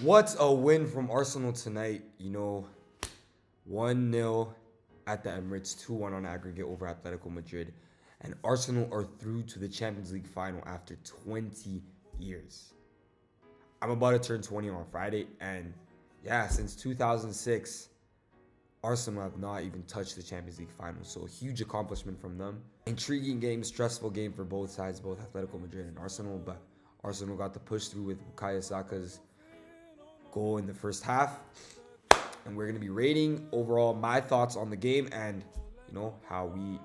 What's a win from Arsenal tonight? 1-0 at the Emirates, 2-1 on aggregate over Atletico Madrid. And Arsenal are through to the Champions League final after 20 years. I'm about to turn 20 on Friday, and yeah, since 2006, Arsenal have not even touched the Champions League final, so a huge accomplishment from them. Intriguing game, stressful game for both sides, both Atletico Madrid and Arsenal, but Arsenal got the push through with Bukayo Saka's goal in the first half. And we're going to be rating overall my thoughts on the game and how we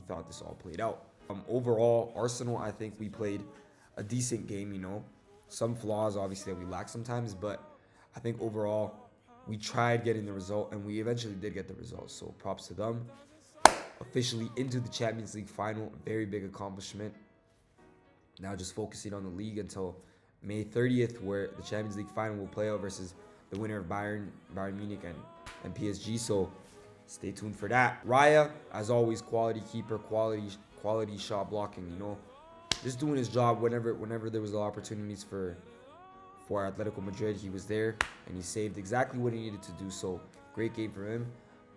thought this all played out. Overall, Arsenal, I think we played a decent game. Some flaws obviously that we lack sometimes, but I think overall we tried getting the result and we eventually did get the result. So props to them. Officially into the Champions League final, a very big accomplishment. Now just focusing on the league until May 30th, where the Champions League final will play out versus the winner of Bayern Munich and PSG. So stay tuned for that. Raya, as always, quality keeper, quality shot blocking. Just doing his job whenever there was opportunities for Atletico Madrid. He was there and he saved exactly what he needed to do. So great game for him.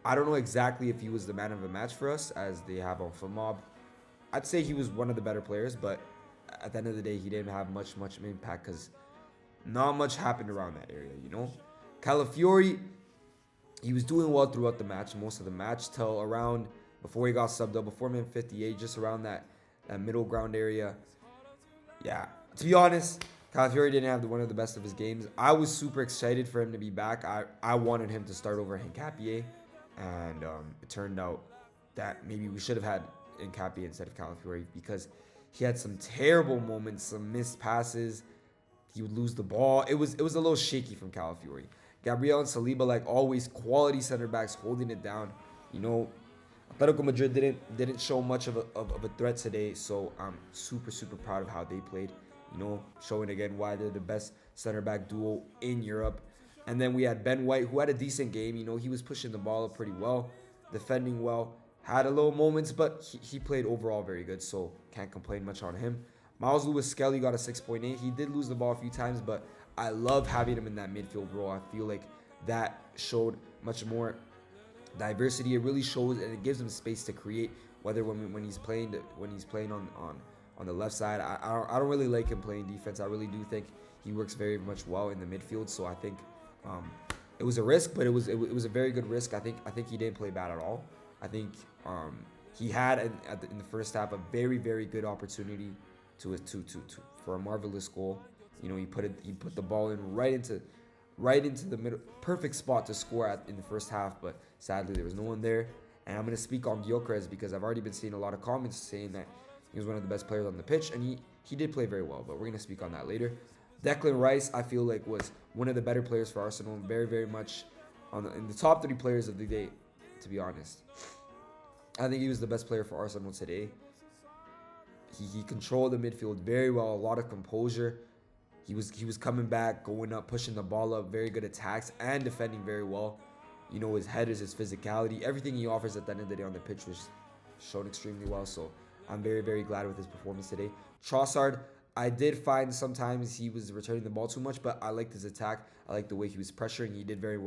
I don't know exactly if he was the man of the match for us, as they have on FUTMob. I'd say he was one of the better players, but at the end of the day, he didn't have much impact because not much happened around that area. Calafiori, he was doing well throughout the match, most of the match, till around before he got subbed up, before minute 58, just around that middle ground area. Yeah, to be honest, Calafiori didn't have one of the best of his games. I was super excited for him to be back. I wanted him to start over Hincapié, and it turned out that maybe we should have had Hincapié instead of Calafiori because he had some terrible moments, some missed passes. He would lose the ball. It was a little shaky from Calafiori. Gabriel and Saliba, like always, quality center backs holding it down. Atletico Madrid didn't show much of a threat today, so I'm super proud of how they played. Showing again why they're the best center back duo in Europe. And then we had Ben White, who had a decent game. He was pushing the ball up pretty well, defending well, had a little moments, but he played overall very good, so can't complain much on him. Miles Lewis-Skelly got a 6.8. He did lose the ball a few times, but I love having him in that midfield role. I feel like that showed much more diversity. It really shows, and it gives him space to create. Whether when he's playing on the left side, I don't really like him playing defense. I really do think he works very much well in the midfield. So I think it was a risk, but it was a very good risk. I think he didn't play bad at all. I think he had in the first half a very good opportunity for a marvelous goal. He put the ball in right into the middle, perfect spot to score in the first half, but sadly there was no one there. And I'm going to speak on Gyökeres because I've already been seeing a lot of comments saying that he was one of the best players on the pitch, and he did play very well, but we're going to speak on that later. Declan Rice, I feel like, was one of the better players for Arsenal, very much in the top 3 players of the day, to be honest. I think he was the best player for Arsenal today. He controlled the midfield very well, a lot of composure. He was coming back, going up, pushing the ball up, very good attacks, and defending very well. His headers, his physicality, everything he offers at the end of the day on the pitch was shown extremely well. So I'm very glad with his performance today. Trossard, I did find sometimes he was returning the ball too much, but I liked his attack. I liked the way he was pressuring. He did very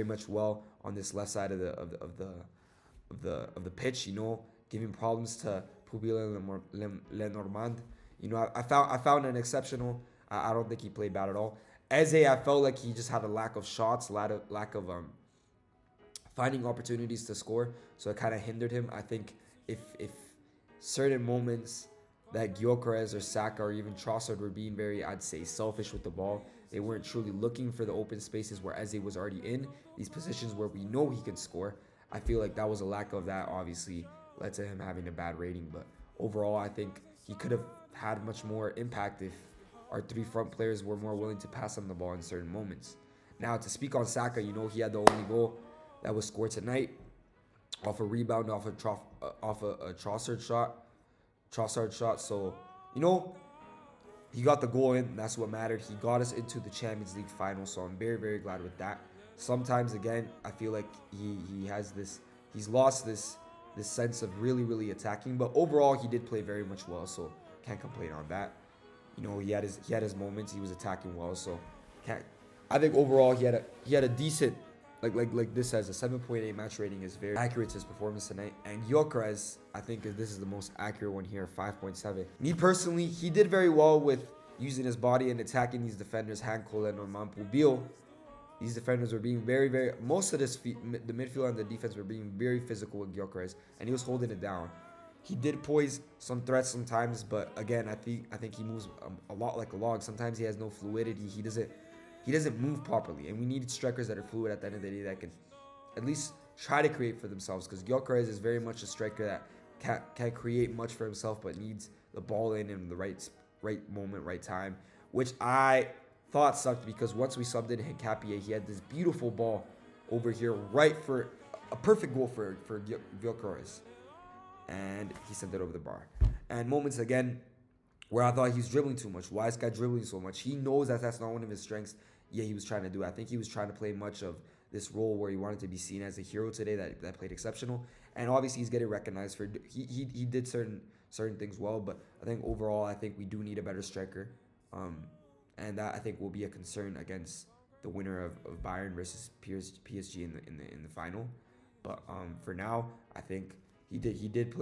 much well on this left side of the pitch. Giving problems to Pubile Lenormand. I found an exceptional. I don't think he played bad at all. Eze, I felt like he just had a lack of shots, lack of finding opportunities to score, so it kind of hindered him. I think if certain moments that Gyökeres or Saka or even Trossard were being very, I'd say, selfish with the ball, they weren't truly looking for the open spaces where Eze was already in these positions where we know he can score. I feel like that was a lack of that, obviously led to him having a bad rating, but overall I think he could have had much more impact if our 3 front players were more willing to pass him the ball in certain moments. Now, to speak on Saka, he had the only goal that was scored tonight off a rebound, off a Trossard shot. So, he got the goal in. That's what mattered. He got us into the Champions League final, so I'm very glad with that. Sometimes, again, I feel like he's lost this sense of really attacking, but overall he did play very much well, so can't complain on that. He had his moments. He was attacking well, so I think overall he had a decent like this says a 7.8 match rating is very accurate to his performance tonight. And Gyökeres, I think this is the most accurate one here, 5.7. Me personally, he did very well with using his body and attacking these defenders, Hankel and Norman Pubil. These defenders were being very most of the midfield and the defense were being very physical with Gyökeres, and he was holding it down. He did poise some threats sometimes, but again, I think he moves a lot like a log. Sometimes he has no fluidity. He doesn't move properly, and we need strikers that are fluid at the end of the day that can at least try to create for themselves. Because Gyökeres is very much a striker that can't create much for himself, but needs the ball in the right moment, right time, which I thought sucked because once we subbed in Hincapié, he had this beautiful ball over here, right for a perfect goal for Gyökeres, and he sent it over the bar. And moments again where I thought he was dribbling too much. Why is this guy dribbling so much? He knows that that's not one of his strengths. Yeah, he was trying to do it. I think he was trying to play much of this role where he wanted to be seen as a hero today that played exceptional. And obviously he's getting recognized for he did certain things well, but I think overall I think we do need a better striker. And that I think will be a concern against the winner of Bayern versus PSG in the final. But for now, I think he did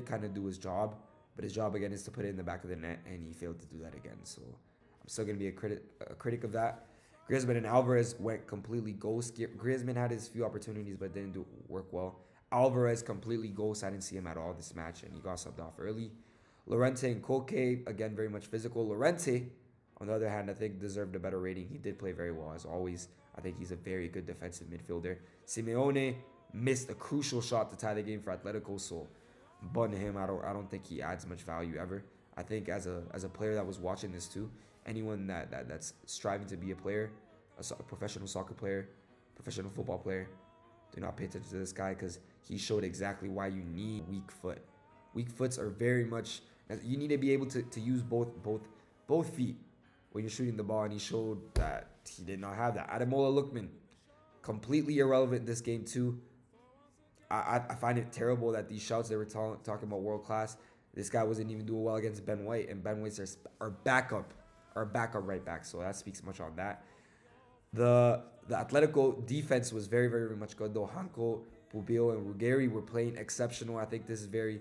kind of do his job, but his job again is to put it in the back of the net, and he failed to do that again. So I'm still gonna be a critic of that. Griezmann and Alvarez went completely ghost. Griezmann had his few opportunities, but didn't work well. Alvarez completely ghost. I didn't see him at all this match, and he got subbed off early. Llorente and Koke, again, very much physical. Llorente, on the other hand, I think deserved a better rating. He did play very well, as always. I think he's a very good defensive midfielder. Simeone missed a crucial shot to tie the game for Atletico, so bun him. I don't think he adds much value ever. I think as a player that was watching this too, anyone that's striving to be a player, a professional soccer player, professional football player, do not pay attention to this guy because he showed exactly why you need weak foot. Weak foots are very much, you need to be able to use both feet when you're shooting the ball, and he showed that he did not have that. Ademola Lookman, completely irrelevant in this game too. I find it terrible that these shouts they were talking about world class. This guy wasn't even doing well against Ben White, and Ben White's our backup right back. So that speaks much on that. The Atletico defense was very much good though. Hanko, Pubil, and Ruggeri were playing exceptional. I think this is it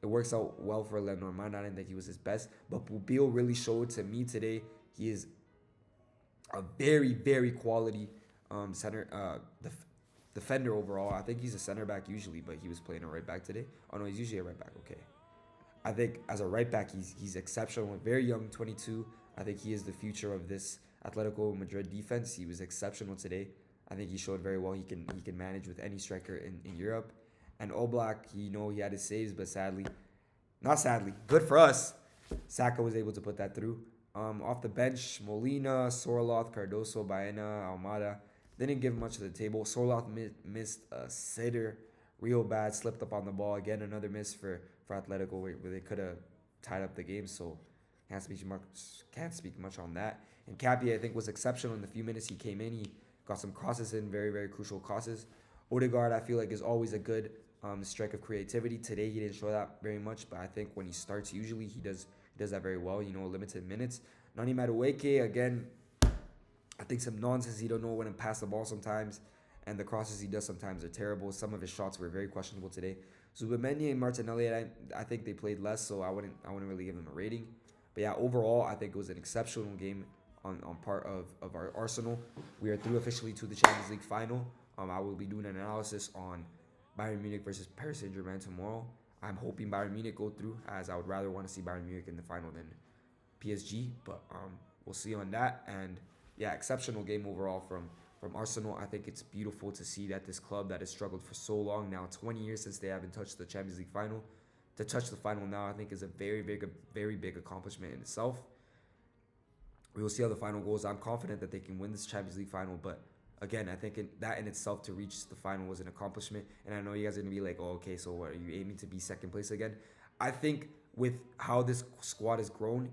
works out well for Lenormand. I didn't think he was his best, but Pubil really showed to me today he is a very quality defender overall. I think he's a center back usually, but he was playing a right back today. Oh no, he's usually a right back. Okay. I think as a right back, he's exceptional. Very young, 22. I think he is the future of this Atletico Madrid defense. He was exceptional today. I think he showed very well he can manage with any striker in Europe. And Oblak, he had his saves, but not sadly, good for us, Saka was able to put that through. Off the bench, Molina, Sorloth, Cardoso, Baena, Almada didn't give much to the table. Sorloth missed a sitter real bad, slipped up on the ball. Again, another miss for Atletico where they could have tied up the game. So can't speak much on that. And Cappy, I think, was exceptional in the few minutes he came in. He got some crosses in, very crucial crosses. Odegaard, I feel like, is always a good strike of creativity. Today, he didn't show that very much, but I think when he starts, usually he does that very well. Limited minutes. Nani Madueke, again, I think some nonsense. He don't know when to pass the ball sometimes, and the crosses he does sometimes are terrible. Some of his shots were very questionable today. Zubimendi and Martinelli, I think they played less, so I wouldn't really give them a rating. But yeah, overall, I think it was an exceptional game on part of our Arsenal. We are through officially to the Champions League final. I will be doing an analysis on Bayern Munich versus Paris Saint-Germain tomorrow. I'm hoping Bayern Munich go through, as I would rather want to see Bayern Munich in the final than PSG. But we'll see on that. And yeah, exceptional game overall from Arsenal. I think it's beautiful to see that this club that has struggled for so long now, 20 years since they haven't touched the Champions League final, to touch the final now, I think is a very big accomplishment in itself. We will see how the final goes. I'm confident that they can win this Champions League final, but again, I think that in itself to reach the final was an accomplishment. And I know you guys are going to be like, oh, okay, so what, are you aiming to be second place again? I think with how this squad has grown,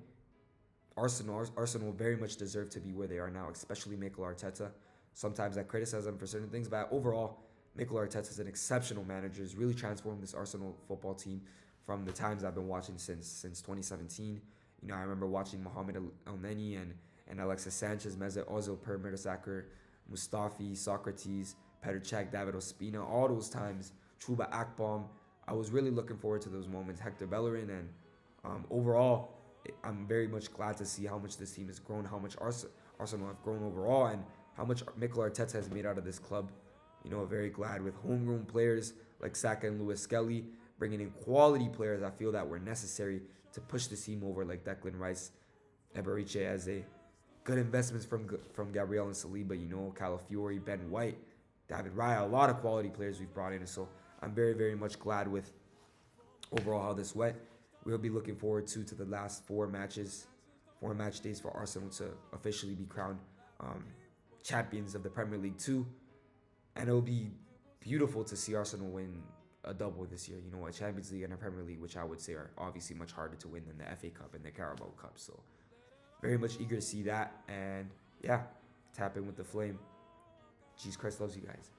Arsenal very much deserve to be where they are now, especially Mikel Arteta. Sometimes I criticize them for certain things, but overall, Mikel Arteta is an exceptional manager. He's really transformed this Arsenal football team from the times I've been watching since 2017. I remember watching Mohamed El-Neni and Alexis Sanchez, Mesut Ozil, Per Mertesacker, Mustafi, Socrates, Petr Cech, David Ospina, all those times, Chuba Akpom. I was really looking forward to those moments. Hector Bellerin, and overall, I'm very much glad to see how much this team has grown, how much Arsenal have grown overall, and how much Mikel Arteta has made out of this club. Very glad with homegrown players like Saka and Lewis Skelly, bringing in quality players I feel that were necessary to push the team over, like Declan Rice, Eberiche as a good investments from Gabriel and Saliba, Calafiori, Ben White, David Raya, a lot of quality players we've brought in. So I'm very, very much glad with overall how this went. We'll be looking forward to the last 4 match days for Arsenal to officially be crowned champions of the Premier League 2. And it'll be beautiful to see Arsenal win a double this year. A Champions League and a Premier League, which I would say are obviously much harder to win than the FA Cup and the Carabao Cup. So very much eager to see that. And yeah, tap in with the flame. Jesus Christ loves you guys.